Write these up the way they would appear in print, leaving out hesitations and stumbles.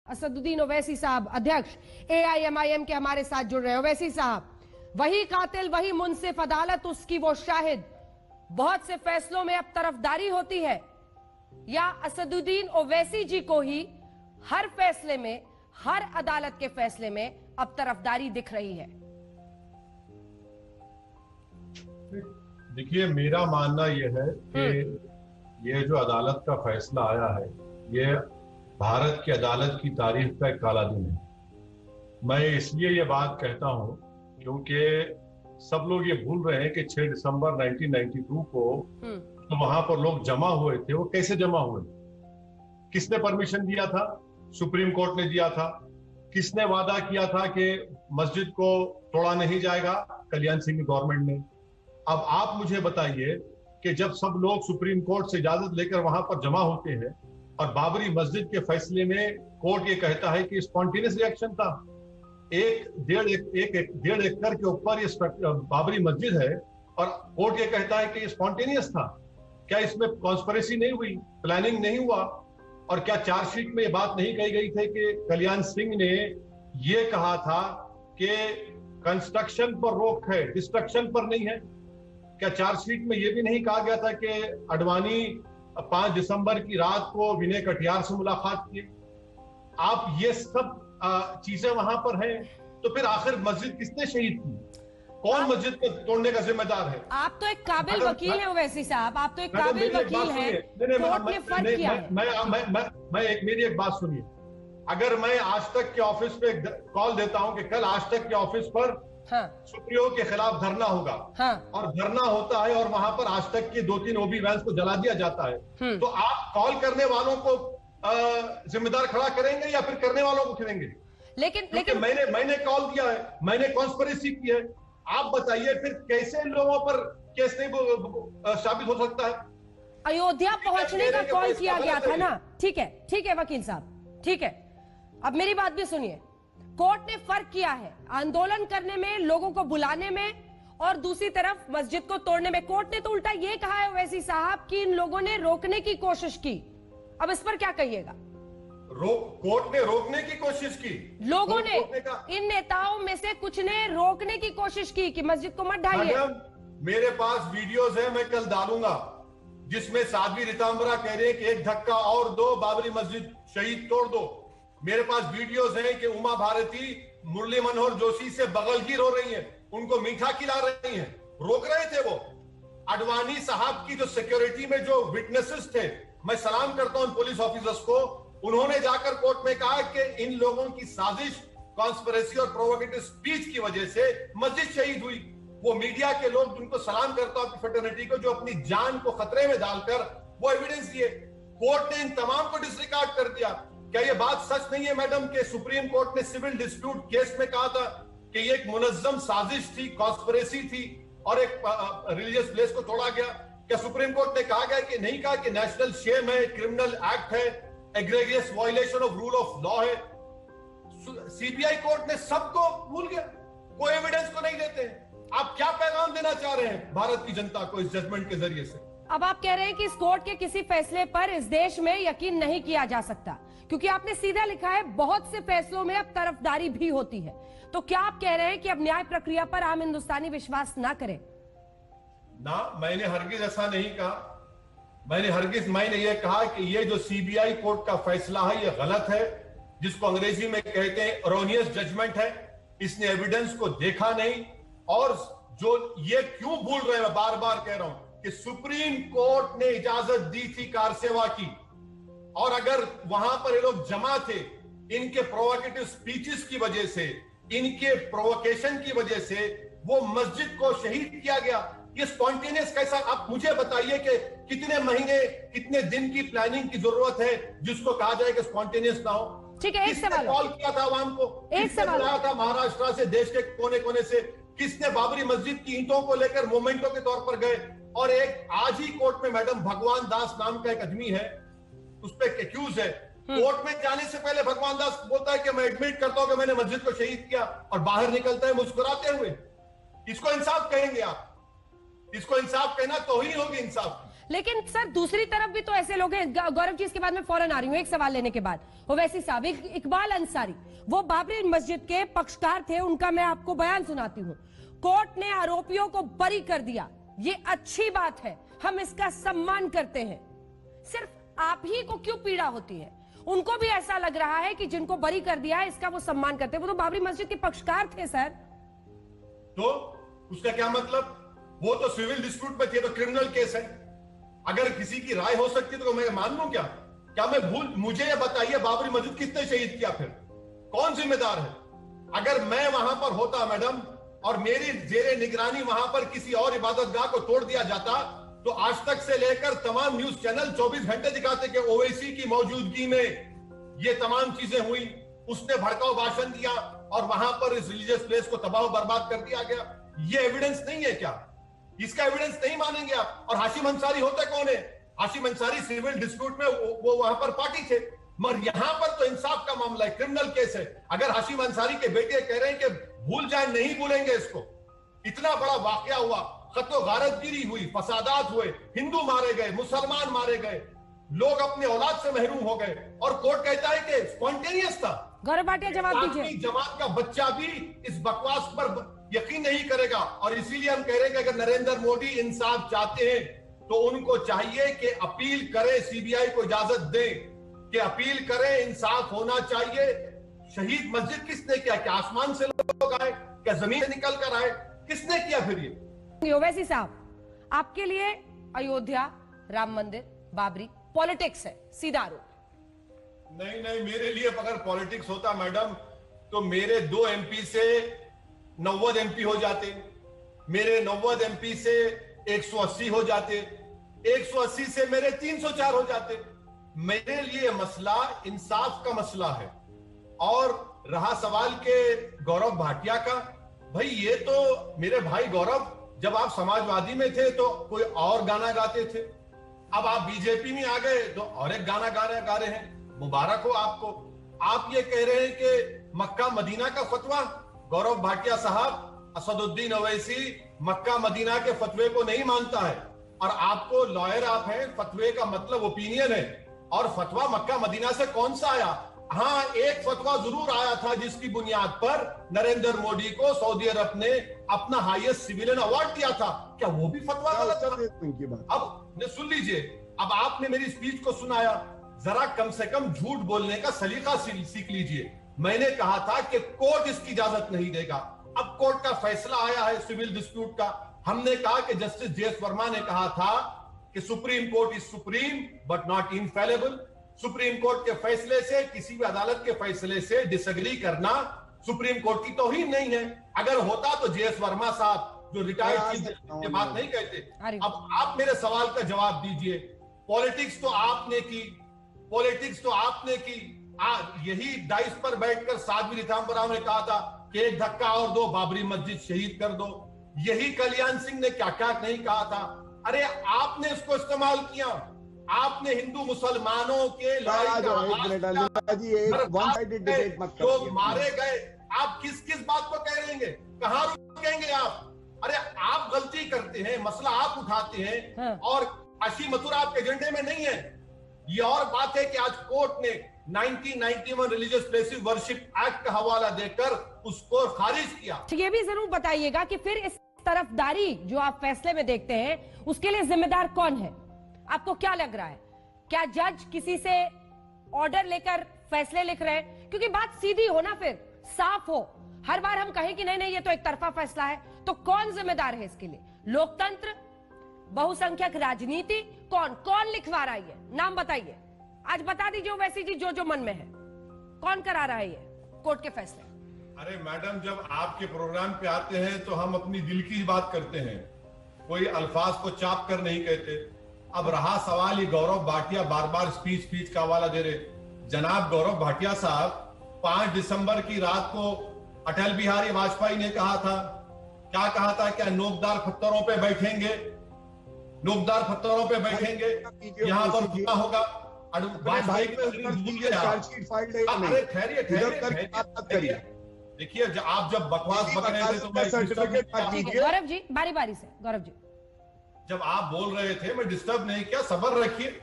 असदुद्दीन ओवैसी साहब, अध्यक्ष AIMIM के हमारे साथ जुड़ रहे हैं। ओवैसी साहब, वही कातिल, वही मुनसिफ, अदालत उसकी वो शाहिद, बहुत से फैसलों में अब तरफदारी होती है, या असदुद्दीन ओवैसी जी को ही हर फैसले में, हर अदालत के फैसले में अब तरफदारी दिख रही है? देखिए, मेरा मानना यह है कि ये जो अदालत का फैसला आया है, ये भारत की अदालत की तारीख का एक काला दिन है। मैं इसलिए ये बात कहता हूं क्योंकि सब लोग ये भूल रहे हैं कि 6 दिसंबर 1992 को तो वहां पर लोग जमा हुए थे। वो कैसे जमा हुए? किसने परमिशन दिया था? सुप्रीम कोर्ट ने दिया था। किसने वादा किया था कि मस्जिद को तोड़ा नहीं जाएगा? कल्याण सिंह गवर्नमेंट ने। अब आप मुझे बताइए कि जब सब लोग सुप्रीम कोर्ट से इजाजत लेकर वहां पर जमा होते हैं और बाबरी मस्जिद के फैसले में कोर्ट ये कहता है कि स्पॉन्टेनियस रिएक्शन था, डेढ़ एकड़ के ऊपर ये बाबरी मस्जिद है और कोर्ट ये कहता है कि स्पॉन्टेनियस था, क्या इसमें कॉन्स्पिरेसी नहीं हुई, प्लानिंग नहीं हुआ? और क्या चार्जशीट में ये बात नहीं कही गई थी कि कल्याण सिंह ने ये कहा था कि कंस्ट्रक्शन पर रोक है, डिस्ट्रक्शन पर नहीं है? क्या चार्जशीट में ये भी नहीं कहा गया था कि अडवाणी 5 दिसंबर की रात को विनय कटियार से मुलाकात की? आप ये सब चीजें वहां पर हैं, तो फिर आखिर मस्जिद किसने शहीद की? कौन मस्जिद को तोड़ने का जिम्मेदार है? आप तो एक काबिल वकील हैं ओवैसी साहब, आप तो एक काबिल वकील हैं। कोर्ट ने फर्क किया है। मेरी एक बात सुनिए। अगर मैं आज तक के ऑफिस पे कॉल देता हूं कि कल आज तक के ऑफिस पर सुप्रियो के खिलाफ धरना होगा, और धरना होता है और वहां पर आज तक के 2-3 ओबी वैन्स को जला दिया जाता है, तो आप कॉल करने वालों को जिम्मेदार खड़ा करेंगे या फिर करने वालों को करेंगे? लेकिन मैंने कॉल दिया है, मैंने कॉन्स्पिरेसी की है। आप बताइए फिर कैसे लोगों पर केस नहीं साबित हो सकता है? अयोध्या पहुंचने का कॉल किया गया था ना? ठीक है वकील साहब, ठीक है। अब मेरी बात भी सुनिए। कोर्ट ने फर्क किया है आंदोलन करने में, लोगों को बुलाने में, और दूसरी तरफ मस्जिद को तोड़ने में। कोर्ट ने तो उल्टा ये कहा है ओवैसी साहब कि इन लोगों ने रोकने की कोशिश की। अब इस पर क्या कहिएगा? कोर्ट ने रोकने की कोशिश की? लोगों ने, इन नेताओं में से कुछ ने रोकने की कोशिश की कि मस्जिद को मत ढाइए। मेरे पास वीडियोस है, मैं कल डालूंगा, जिसमें साध्वी रितांबरा कह रहे हैं कि एक धक्का और दो, बाबरी मस्जिद शहीद तोड़ दो। मेरे पास वीडियोस हैं कि उमा भारती मुरली मनोहर जोशी से बगलगीर हो रही हैं, उनको मीठा खिला रही हैं। रोक रहे थे वो। अडवाणी साहब की जो सिक्योरिटी में जो विटनेसेस थे, मैं सलाम करता हूं पुलिस ऑफिसर्स को, उन्होंने जाकर कोर्ट में कहा कि इन लोगों की साजिश, कॉन्स्पिरेसी और प्रोवोकेटिव स्पीच की वजह से मस्जिद शहीद हुई। वो मीडिया के लोग जिनको सलाम करता हूं, फ्रेटर्निटी को, जो अपनी जान को खतरे में डालकर वो एविडेंस दिए। कोर्ट ने इन तमाम को डिसरिगार्ड कर दिया। क्या ये बात सच नहीं है मैडम कि सुप्रीम कोर्ट ने सिविल डिस्प्यूट केस में कहा था कि ये एक मुनज्जम साजिश थी, कॉन्स्पिरेसी थी और एक रिलीजियस प्लेस को तोड़ा गया? क्या सुप्रीम कोर्ट ने कहा गया कि नहीं कहा कि नेशनल शेम है, क्रिमिनल एक्ट है, egregious violation of rule of law है? सीबीआई कोर्ट ने सबको भूल गया, कोई एविडेंस को नहीं देते। आप क्या पैगाम देना चाह रहे हैं भारत की जनता को इस जजमेंट के जरिए से? अब आप कह रहे हैं कि इस कोर्ट के किसी फैसले पर इस देश में यकीन नहीं किया जा सकता, क्योंकि आपने सीधा लिखा है बहुत से फैसलों में अब तरफदारी भी होती है। तो क्या आप कह रहे हैं कि अब न्याय प्रक्रिया पर आम हिंदुस्तानी विश्वास ना करें? ना, मैंने हरगिज ऐसा नहीं कहा। मैंने ये कहा कि ये जो सीबीआई कोर्ट का फैसला है ये गलत है, जिसको अंग्रेजी में कहते हैं एरोनियस जजमेंट है। इसने एविडेंस को देखा नहीं, और जो ये क्यों भूल रहे हैं, मैं बार बार कह रहा हूं कि सुप्रीम कोर्ट ने इजाजत दी थी कार सेवा की, और अगर वहां पर ये लोग जमा थे, इनके प्रोवोकेटिव स्पीचेस की वजह से, इनके प्रोवोकेशन की वजह से वो मस्जिद को शहीद किया गया। ये स्पॉन्टेनियस कैसा? आप मुझे बताइए कि कितने महीने, कितने दिन की प्लानिंग की जरूरत है जिसको कहा जाए कि स्पॉन्टेनियस ना हो? ठीक है, एक सवाल कॉल किया था आवाम को, एक सवाल आया था महाराष्ट्र से, देश के कोने कोने से, किसने बाबरी मस्जिद की ईंटों को लेकर मोमेंटो के तौर पर गए? और एक आज ही कोर्ट में मैडम भगवान दास नाम का एक आदमी है, उस पर एक्यूज है। कोर्ट में जाने से पहले भगवान दास बोलता है कि मैं एडमिट करता हूं कि मैंने मस्जिद को शहीद किया, और बाहर निकलता है मुस्कुराते हुए। इसको इंसाफ कहेंगे आप? इसको इंसाफ कहना तौहीन होगी इंसाफ की। लेकिन सर दूसरी तरफ भी तो ऐसे लोग हैं, गौरव जी इसके बाद में फौरन आ रही हूँ एक सवाल लेने के बाद। ओवैसी साहब, इकबाल अंसारी वो बाबरी मस्जिद के पक्षकार थे, उनका मैं आपको बयान सुनाती हूँ। कोर्ट ने आरोपियों को बरी कर दिया, ये अच्छी बात है, हम इसका सम्मान करते हैं। सिर्फ आप ही को क्यों पीड़ा होती है? उनको भी ऐसा लग रहा है कि जिनको बरी कर दिया है इसका वो सम्मान करते हैं। वो तो बाबरी मस्जिद के पक्षकार थे सर। तो उसका क्या मतलब? वो तो सिविल डिस्प्यूट में थे, तो क्रिमिनल केस है। अगर किसी की राय हो सकती है तो मैं मान लूं क्या? क्या मैं भूल? मुझे ये बताइए, बाबरी मस्जिद किसने शहीद किया? फिर कौन जिम्मेदार है? अगर मैं वहां पर होता मैडम और मेरी जेरे निगरानी वहां पर किसी और इबादतगाह को तोड़ दिया जाता, तो आज तक से लेकर तमाम न्यूज चैनल 24 घंटे दिखाते कि ओवैसी की मौजूदगी में ये तमाम चीजें हुई, उसने भड़काऊ भाषण दिया और वहां पर इस रिलीजियस प्लेस को तबाह बर्बाद कर दिया गया। ये एविडेंस नहीं है क्या? इसका एविडेंस नहीं मानेंगे आप? और हाशिम अंसारी होता कौन है? हाशिम अंसारी सिविल डिस्प्यूट में वो वहां पर पार्टी थे, मगर यहां पर तो इंसाफ का मामला है, क्रिमिनल केस है। अगर हाशिम अंसारी के बेटे कह रहे हैं कि भूल जाए, नहीं भूलेंगे इसको, इतना बड़ा वाकया हुआ, खत्तो गारतगिरी हुई, फसादात हुए, हिंदू मारे गए, मुसलमान मारे गए, लोग अपने औलाद से महरूम हो गए, और कोर्ट कहता है कि स्पॉन्टेनियस था। गौरव भाटिया जवाब दीजिए। जमात का बच्चा भी इस बकवास पर यकीन नहीं करेगा, और इसीलिए हम कह रहे हैं कि अगर नरेंद्र मोदी इंसाफ चाहते हैं तो उनको चाहिए कि अपील करें, सीबीआई को इजाजत दें कि अपील करें, इंसाफ होना चाहिए। शहीद मस्जिद किसने किया? क्या आसमान से लोग आए? क्या जमीन से निकल कर आए? किसने किया फिर ये? ओवैसी साहब, आपके लिए अयोध्या, राम मंदिर, बाबरी पॉलिटिक्स है, सीधा आरोप। नहीं, मेरे लिए अगर पॉलिटिक्स होता मैडम तो मेरे 2 एमपी से 90 एमपी हो जाते, मेरे 90 एमपी से 180 हो जाते, 180 से मेरे 304 हो जाते। मेरे लिए मसला इंसाफ का मसला है। और रहा सवाल के गौरव भाटिया का, भाई ये तो मेरे भाई गौरव, जब आप समाजवादी में थे तो कोई और गाना गाते थे, अब आप बीजेपी में आ गए तो और एक गाना गा रहे हैं। मुबारक हो आपको। आप ये कह रहे हैं कि मक्का मदीना का फतवा, गौरव भाटिया साहब, असदुद्दीन ओवैसी मक्का मदीना के फतवे को नहीं मानता है, और आपको लॉयर आप हैं, फतवे का मतलब ओपिनियन है, और फतवा मक्का मदीना से कौन सा आया? हाँ, एक फतवा जरूर आया था जिसकी बुनियाद पर नरेंद्र मोदी को सऊदी अरब ने अपना हाईएस्ट सिविलियन अवार्ड दिया था। क्या वो भी फतवा गलत था? अब सुन लीजिए, अब आपने मेरी स्पीच को सुनाया, जरा कम से कम झूठ बोलने का सलीका सीख लीजिए। मैंने कहा था कि कोर्ट इसकी इजाजत नहीं देगा। अब कोर्ट का फैसला आया है सिविल डिस्प्यूट का। हमने कहा कि जस्टिस जे.एस. वर्मा ने कहा था कि supreme court is supreme but not infallible. Supreme court के फैसले से, किसी भी अदालत के फैसले से डिसएग्री करना सुप्रीम कोर्ट की तौहीन नहीं है। अगर होता तो जे.एस. वर्मा साहब जो रिटायर्ड चीफ जस्टिस ये बात नहीं कहते। अब आप मेरे सवाल का जवाब दीजिए। पॉलिटिक्स तो आपने की, पॉलिटिक्स तो आपने की। यही डाइस पर बैठकर साध्वी रीतांबराव ने कहा था कि एक धक्का और दो, बाबरी मस्जिद शहीद कर दो। यही कल्याण सिंह ने क्या क्या नहीं कहा था। अरे आपने इसको इस्तेमाल किया, आपने हिंदू मुसलमानों के लोग मारे गए। आप किस किस बात को कह रहेंगे? कहां रुकेंगे आप? अरे आप गलती करते हैं, मसला आप उठाते हैं, और अशी मथुरा आपके एजेंडे में नहीं है। ये और बात है कि आज कोर्ट ने 1991 रिलीजियस प्लेसेस वर्शिप एक्ट का हवाला देकर उसको खारिज किया। ये भी जरूर बताइएगा कि फिर इस तरफदारी जो आप फैसले में देखते हैं उसके लिए जिम्मेदार कौन है? आपको क्या लग रहा है? क्या जज किसी से ऑर्डर लेकर फैसले लिख रहे हैं? क्योंकि बात सीधी हो ना, फिर साफ हो। हर बार हम कहें कि नहीं नहीं ये तो एक तरफा फैसला है, तो कौन जिम्मेदार है इसके लिए? लोकतंत्र, बहुसंख्यक राजनीति, कौन लिखवा रहा है? नाम बताइए, आज बता दीजिए ओवैसी जी, जो मन में है, कौन करा रहा है ये कोर्ट के फैसले? अरे मैडम, जब आपके प्रोग्राम पे आते हैं तो हम अपनी दिल की बात करते हैं, कोई अल्फाज को चाप कर नहीं कहते। अब रहा सवाल, ये गौरव भाटिया बार बार स्पीच का हवाला दे रहे। जनाब गौरव भाटिया साहब 5 दिसंबर की रात को अटल बिहारी वाजपेयी ने कहा था, क्या कहा था? क्या नोकदार पत्थरों पे बैठेंगे, नोकदार पत्थरों पे बैठेंगे, यहाँ पर गुना होगा। देखिए, आप जब बकवास बक रहे थे तो गौरव जी, बारी बारी से। गौरव जी, जब आप बोल रहे थे मैं डिस्टर्ब नहीं किया, सब्र रखिए।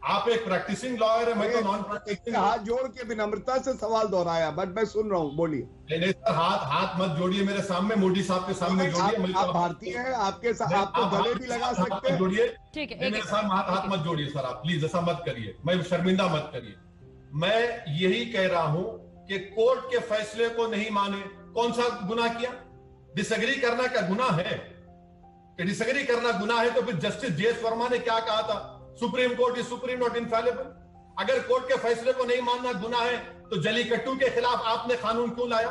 आप एक प्रैक्टिसिंग लॉयर है, मैं तो नॉन प्रैक्टिसिंग। हाथ जोड़ के विनम्रता से सवाल दोहराया, बट मैं सुन रहा हूँ, बोलिए। नहीं सर, हाथ मत जोड़िए मेरे सामने, मोदी साहब के सामने जोड़िए। आप भारतीय हैं, आपके साथ आप तो गले भी लगा सकते हैं। जोड़िए, ठीक है, मेरे सामने हाथ मत जोड़िए सर, आप प्लीज ऐसा मत करिए, मैं शर्मिंदा मत करिए। मैं यही कह रहा हूं कि कोर्ट के फैसले को नहीं माने, कौन सा गुनाह किया? डिसएग्री करना क्या गुनाह है? कि डिसएग्री करना गुनाह है तो फिर जस्टिस जेएस वर्मा ने क्या कहा था, supreme court is supreme not infallible. अगर कोर्ट के फैसले को नहीं मानना गुनाह है तो जलीकट्टू के खिलाफ आपने कानून क्यों लाया?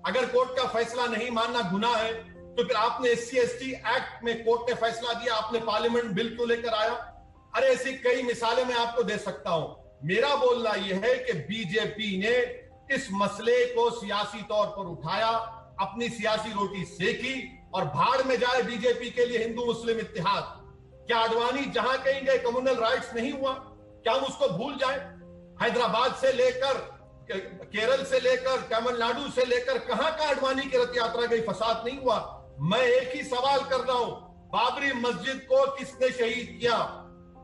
अगर कोर्ट का फैसला नहीं मानना गुनाह है तो फिर आपने SC/ST एक्ट में कोर्ट ने फैसला दिया, आपने पार्लियामेंट बिल क्यों लेकर आया? अरे ऐसी कई मिसालें मैं आपको दे सकता हूं। मेरा बोलना यह है कि बीजेपी ने इस मसले को सियासी तौर पर उठाया, अपनी सियासी रोटी सेकी, और भाड़ में जाए बीजेपी के लिए हिंदू मुस्लिम इत्तेहाद। क्या आडवाणी जहां कहीं गए कम्युनल राइट्स नहीं हुआ? क्या हम उसको भूल जाए? हैदराबाद से लेकर केरल से लेकर तमिलनाडु से लेकर कहां का आडवाणी की रथ यात्रा गई, फसाद नहीं हुआ? मैं एक ही सवाल कर रहा हूं, बाबरी मस्जिद को किसने शहीद किया?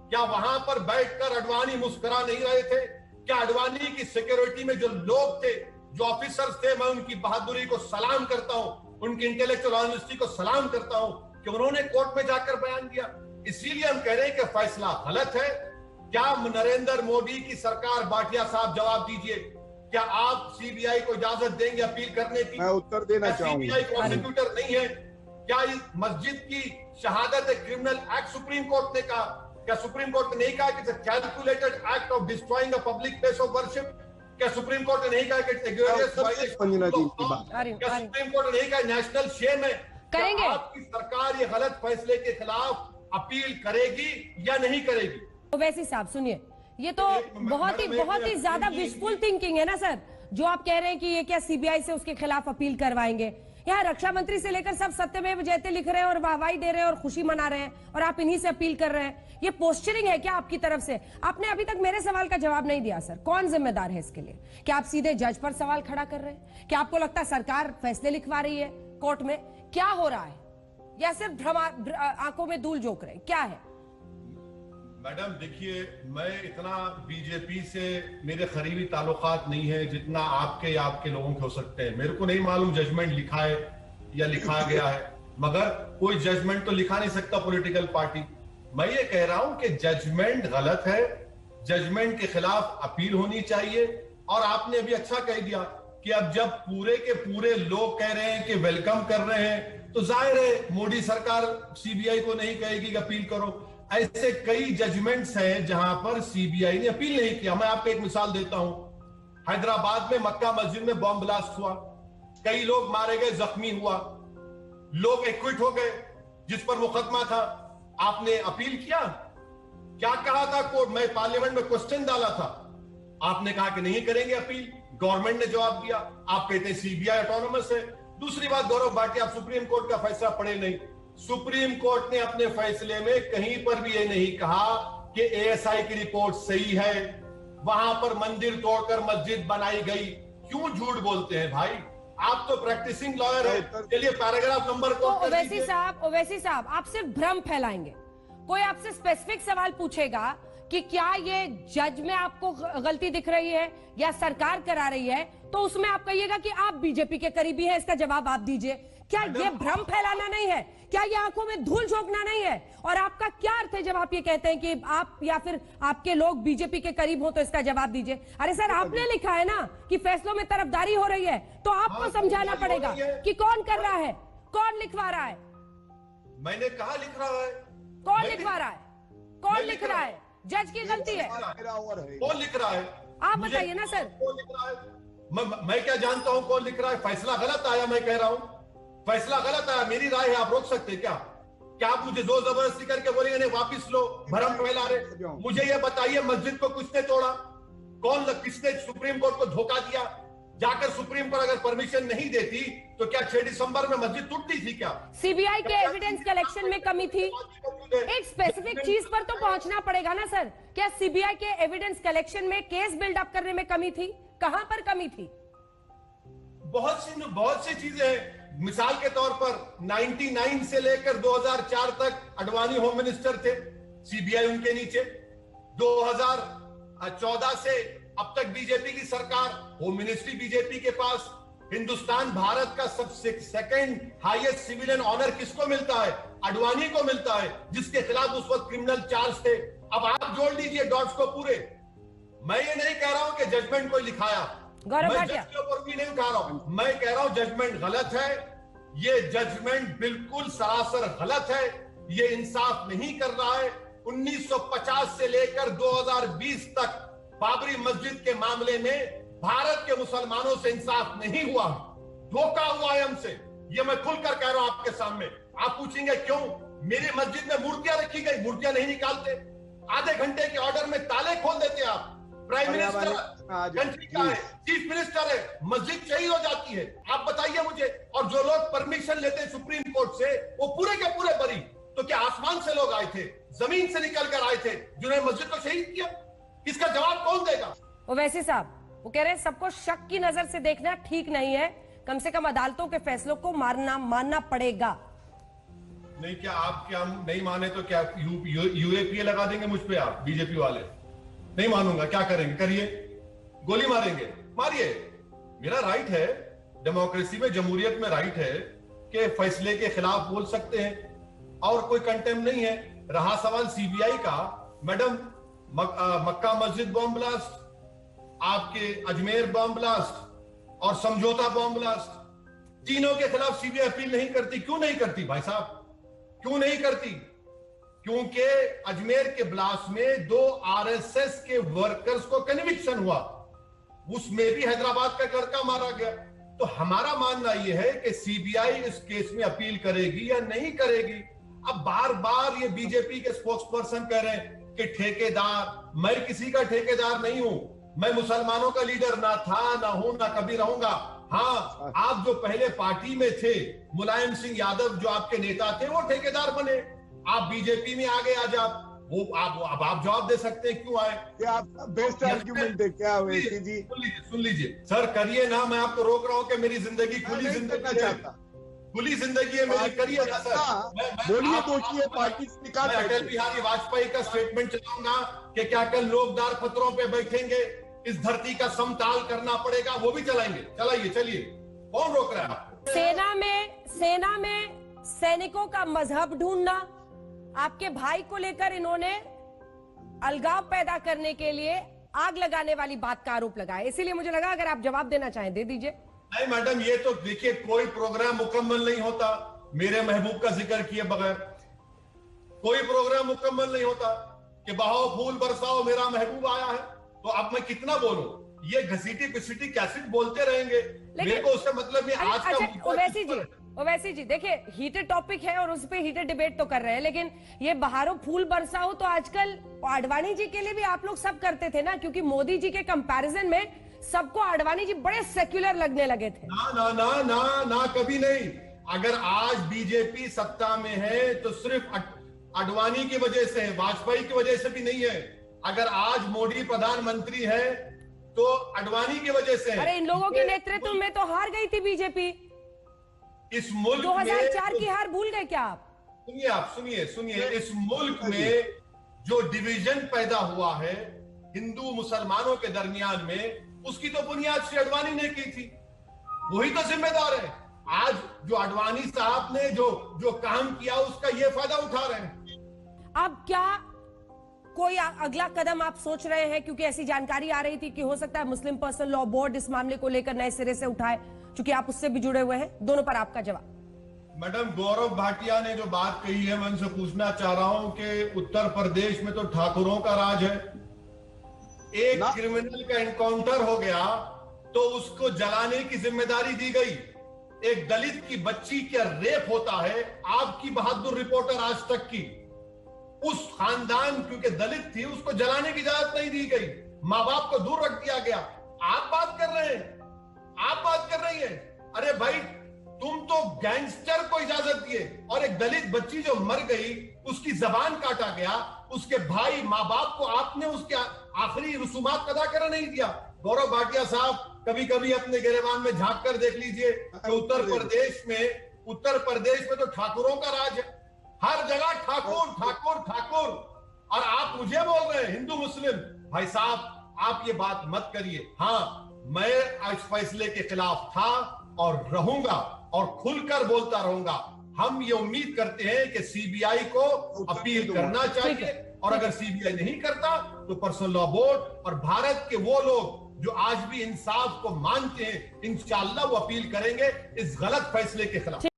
क्या वहां पर बैठकर अडवाणी मुस्कुरा नहीं रहे थे? क्या अडवाणी की सिक्योरिटी में जो लोग थे, जो ऑफिसर्स थे, मैं उनकी बहादुरी को सलाम करता हूं, उनकी इंटेलेक्चुअल ऑनेस्टी को सलाम करता हूं कि उन्होंने कोर्ट में जाकर बयान दिया। इसीलिए हम कह रहे हैं कि फैसला गलत है। क्या नरेंद्र मोदी की सरकार, भाटिया साहब जवाब दीजिए, क्या आप सीबीआई को इजाजत देंगे अपील करने की? मैं उत्तर देना चाहूंगा। सीबीआई प्रोसिक्यूटर नहीं है? क्या इस मस्जिद की शहादत एक क्रिमिनल एक्ट सुप्रीम कोर्ट ने कहा? क्या सुप्रीम कोर्ट ने नहीं कहा कि calculated act of destroying a public place of worship? क्या सुप्रीम कोर्ट ने नहीं कहा कि क्या सुप्रीम कोर्ट ने नहीं कहा नेशनल शेम है? करेंगे आपकी सरकार ये गलत फैसले के खिलाफ अपील करेगी या नहीं करेगी? ओवैसी साहब सुनिए, ये तो बहुत ही ज्यादा विशफुल थिंकिंग है ना सर, जो आप कह रहे हैं कि ये क्या सीबीआई से उसके खिलाफ अपील करवाएंगे। यहाँ रक्षा मंत्री से लेकर सब सत्यमेव जयते लिख रहे हैं और वाहवाही दे रहे हैं और खुशी मना रहे हैं, और आप इन्हीं से अपील कर रहे हैं। ये पोस्चरिंग है क्या आपकी तरफ से? आपने अभी तक मेरे सवाल का जवाब नहीं दिया सर, कौन जिम्मेदार है इसके लिए? क्या आप सीधे जज पर सवाल खड़ा कर रहे हैं? क्या आपको लगता है सरकार फैसले लिखवा रही है कोर्ट में? क्या हो रहा है? या सिर्फ आंखों में धूल झोंक रहे हैं, क्या है? मैडम देखिए, मैं इतना बीजेपी से मेरे करीबी ताल्लुकात नहीं है जितना आपके या आपके लोगों के हो सकते हैं। मेरे को नहीं मालूम जजमेंट लिखा है या लिखा गया है, मगर कोई जजमेंट तो लिखा नहीं सकता पॉलिटिकल पार्टी। मैं ये कह रहा हूं कि जजमेंट गलत है, जजमेंट के खिलाफ अपील होनी चाहिए। और आपने अभी अच्छा कह दिया कि अब जब पूरे के पूरे लोग कह रहे हैं कि वेलकम कर रहे हैं, तो जाहिर है मोदी सरकार सीबीआई को नहीं कहेगी कि अपील करो। ऐसे कई जजमेंट्स हैं जहां पर सीबीआई ने अपील नहीं किया। मैं आपको एक मिसाल देता हूं, हैदराबाद में मक्का मस्जिद में बॉम्ब ब्लास्ट हुआ, कई लोग मारे गए, जख्मी हुआ, लोग एक्विट हो गए जिस पर मुकदमा था। आपने अपील किया? क्या कहा था कोर्ट? मैं पार्लियामेंट में क्वेश्चन डाला था, आपने कहा कि नहीं करेंगे अपील। गवर्नमेंट ने जवाब दिया, आप कहते हैं सीबीआई ऑटोनोमस है। दूसरी बात, गौरव भाटिया, आप सुप्रीम कोर्ट का फैसला पढ़े नहीं। सुप्रीम कोर्ट ने अपने फैसले में कहीं पर भी ये नहीं कहा कि एएसआई की रिपोर्ट सही है, वहां पर मंदिर तोड़कर मस्जिद बनाई गई। क्यों झूठ बोलते हैं भाई? आप तो प्रैक्टिसिंग लॉयर है। चलिए पैराग्राफ नंबर को। ओवैसी साहब आप सिर्फ भ्रम फैलाएंगे। कोई आपसे स्पेसिफिक सवाल पूछेगा कि क्या ये जज में आपको गलती दिख रही है या सरकार करा रही है, तो उसमें आप कहिएगा कि आप बीजेपी के करीबी हैं, इसका जवाब आप दीजिए। क्या ये भ्रम फैलाना नहीं है? क्या ये आंखों में धूल झोंकना नहीं है? और आपका क्या अर्थ है जब आप ये कहते हैं कि आप या फिर आपके लोग बीजेपी के करीब हो, तो इसका जवाब दीजिए। अरे सर, आपने लिखा है ना कि फैसलों में तरफदारी हो रही है, तो आपको समझाना पड़ेगा कि कौन कर रहा है, कौन लिखवा रहा है। मैंने कहा लिख रहा है? कौन लिखवा रहा है? कौन लिख रहा है? जज की गलती है? कौन लिख रहा है? आप बताइए ना सर। कौन लिख रहा है? मैं क्या जानता हूं कौन लिख रहा है? फैसला गलत आया, मैं कह रहा हूं फैसला गलत आया। मेरी राय है, आप रोक सकते क्या? क्या आप मुझे जोर जबरदस्ती करके बोलेंगे नहीं वापिस लो, भरम फैला रहे? मुझे ये बताइए, मस्जिद को किसने तोड़ा? कौन, किसने सुप्रीम कोर्ट को धोखा दिया? जाकर सुप्रीम कोर्ट अगर परमिशन नहीं देती तो क्या 6 दिसंबर में मस्जिद टूटती थी? क्या सीबीआई के एविडेंस कलेक्शन में कमी थी? एक स्पेसिफिक चीज पर तो पहुंचना पड़ेगा ना सर। क्या सीबीआई के एविडेंस कलेक्शन में, केस बिल्डअप करने में कमी थी? कहां पर कमी थी? बहुत सी चीजें हैं। मिसाल के तौर पर 99 से लेकर 2004 तक अडवाणी होम मिनिस्टर थे, सीबीआई उनके नीचे। 2014 से अब तक बीजेपी की सरकार, होम मिनिस्ट्री बीजेपी के पास। हिंदुस्तान भारत का सबसे सेकंड हाईएस्ट सिविलियन ऑनर किसको मिलता है? अडवाणी को मिलता है, जिसके खिलाफ उस वक्त क्रिमिनल चार्ज थे। अब आप जोड़ लीजिए डॉट्स को पूरे। मैं ये नहीं कह रहा हूं कि जजमेंट कोई लिखाया, मैं जज के ऊपर भी नहीं उठा रहा हूं। मैं कह रहा हूं जजमेंट गलत है। ये जजमेंट बिल्कुल सरासर गलत है। ये इंसाफ नहीं कर रहा है। 1950 से लेकर 2020 तक बाबरी मस्जिद के मामले में भारत के मुसलमानों से इंसाफ नहीं हुआ, धोखा हुआ है हमसे। ये मैं खुलकर कह रहा हूं आपके सामने। आप पूछेंगे क्यों? मेरी मस्जिद में मूर्तियां रखी गई, मूर्तियां नहीं निकालते। आधे घंटे के ऑर्डर में ताले खोल देते आप। प्राइम मिनिस्टर कंट्री का है, चीफ मिनिस्टर है, मस्जिद चाहिए हो जाती है। आप बताइए मुझे। और जो लोग परमिशन लेते हैं सुप्रीम कोर्ट से, वो पूरे के पूरे बरी। तो क्या आसमान से लोग आए थे, जमीन से निकल कर आए थे, जिन्होंने मस्जिद को शहीद किया? इसका जवाब कौन देगा? ओवैसी साहब वो कह रहे हैं सबको शक की नजर से देखना ठीक नहीं है, कम से कम अदालतों के फैसलों को मानना पड़ेगा। नहीं, क्या आप क्या नहीं माने तो क्या यूएपीए लगा देंगे मुझ पे आप बीजेपी वाले? नहीं मानूंगा, क्या करेंगे? करिए, गोली मारेंगे, मारिए। मेरा राइट है, डेमोक्रेसी में, जमहूरियत में राइट है कि फैसले के खिलाफ बोल सकते हैं और कोई कंटेम्प्ट नहीं है। रहा सवाल सीबीआई का, मैडम, मक्का मस्जिद बॉम्ब ब्लास्ट, आपके अजमेर बॉम्ब ब्लास्ट और समझौता बॉम्ब ब्लास्ट, तीनों के खिलाफ सीबीआई अपील नहीं करती। क्यों नहीं करती भाई साहब? क्यों नहीं करती? क्योंकि अजमेर के ब्लास्ट में 2 आरएसएस के वर्कर्स को कन्विक्शन हुआ, उसमें भी हैदराबाद का लड़का मारा गया। तो हमारा मानना यह है कि सीबीआई इस केस में अपील करेगी या नहीं करेगी। अब बार बार ये बीजेपी के स्पोक्स पर्सन कह रहे हैं कि ठेकेदार, मैं किसी का ठेकेदार नहीं हूं। मैं मुसलमानों का लीडर ना था, ना हूं, ना कभी रहूंगा। हाँ, आप जो पहले पार्टी में थे, मुलायम सिंह यादव जो आपके नेता थे, वो ठेकेदार बने। आप बीजेपी में आ गए, आज आप जवाब दे सकते हैं क्यों आए? क्या आपका बेस्ट आर्ग्यूमेंट है क्या ओवैसी जी? सुन लीजिए सर, करिए ना। मैं आपको रोक रहा हूं कि मेरी जिंदगी खुली जिंदगी है, खुली जिंदगी है मेरी। करिए ना सर, बोलिए, दोषी पार्टी से निकाल। अटल बिहारी वाजपेयी का स्टेटमेंट चलाऊंगा कि क्या कल लोग दार पत्रों पे बैठेंगे, इस धरती का समताल करना पड़ेगा, वो भी चलाएंगे। चलाइए, चलिए, कौन रोक रहा है आपको? सेना में सैनिकों का मजहब ढूंढना, आपके भाई को लेकर इन्होंने अलगाव पैदा करने के लिए आग लगाने वाली बात का आरोप लगाया। इसीलिए मुझे लगा अगर आप जवाब देना चाहें दे दीजिए। नहीं मैडम, ये तो देखिए, कोई प्रोग्राम मुकम्मल नहीं होता मेरे महबूब का जिक्र किए बगैर। कोई प्रोग्राम मुकम्मल नहीं होता कि बहाओ फूल बरसाओ मेरा महबूब आया है। तो अब मैं कितना बोलूं? ये घसीटी पिसीटी कैसे बोलते रहेंगे, मेरे को उससे मतलब ये आज का। ओवैसी जी देखिए, हीटेड टॉपिक है और उस पे हीटेड डिबेट तो कर रहे हैं, लेकिन ये बहारों फूल बरसाओ तो आजकल आडवाणी जी के लिए भी आप लोग सब करते थे ना, क्योंकि मोदी जी के कंपैरिजन में सबको आडवाणी जी बड़े सेक्युलर लगने लगे थे। ना ना ना ना ना, कभी नहीं। अगर आज बीजेपी सत्ता में है तो सिर्फ आडवाणी की वजह से है, वाजपेयी की वजह से भी नहीं है। अगर आज मोदी प्रधानमंत्री है तो आडवाणी की वजह से है। अरे इन लोगों के नेतृत्व में तो हार गई थी बीजेपी। इस मुल्क 2004 की हार भूल गए क्या आप? सुनिए, आप सुनिए, इस मुल्क में जो डिवीजन पैदा हुआ है हिंदू मुसलमानों के दरमियान में, उसकी तो बुनियाद श्री आडवाणी ने की थी। वही तो जिम्मेदार है। आज जो आडवाणी साहब ने जो काम किया, उसका ये फायदा उठा रहे हैं। अब क्या कोई अगला कदम आप सोच रहे हैं? क्योंकि ऐसी जानकारी आ रही थी कि हो सकता है मुस्लिम पर्सनल लॉ बोर्ड इस मामले को लेकर नए सिरे से उठाए, क्योंकि आप उससे भी जुड़े हुए हैं। दोनों पर आपका जवाब। मैडम, गौरव भाटिया ने जो बात कही है, मैं उनसे पूछना चाह रहा हूं कि उत्तर प्रदेश में तो ठाकुरों का राज है। एक क्रिमिनल का एनकाउंटर हो गया तो उसको जलाने की जिम्मेदारी दी गई। एक दलित की बच्ची का रेप होता है, आपकी बहादुर रिपोर्टर आज तक की, उस खानदान क्योंकि दलित थी, उसको जलाने की इजाजत नहीं दी गई, माँ बाप को दूर रख दिया गया। आप बात कर रहे हैं, आप बात कर रही हैं। अरे भाई, तुम तो गैंगस्टर को इजाजत दिए, और एक दलित बच्ची जो मर गई उसकी जबान काटा गया, उसके भाई माँ बाप को आपने उसके आखिरी रसूमात अदा करने नहीं दिया। गौरव भाटिया साहब, कभी कभी अपने गिरेबान में झांक कर देख लीजिए कि उत्तर प्रदेश में तो ठाकुरों का राज है। हर जगह ठाकुर ठाकुर ठाकुर, और आप मुझे बोल रहे हैं हिंदू मुस्लिम। भाई साहब, आप ये बात मत करिए। हाँ, मैं इस फैसले के खिलाफ था और रहूंगा और खुलकर बोलता रहूंगा। हम ये उम्मीद करते हैं कि सीबीआई को अपील करना चाहिए, और अगर सीबीआई नहीं करता तो पर्सनल लॉ बोर्ड और भारत के वो लोग जो आज भी इंसाफ को मानते हैं, इंशाअल्लाह वो अपील करेंगे इस गलत फैसले के खिलाफ।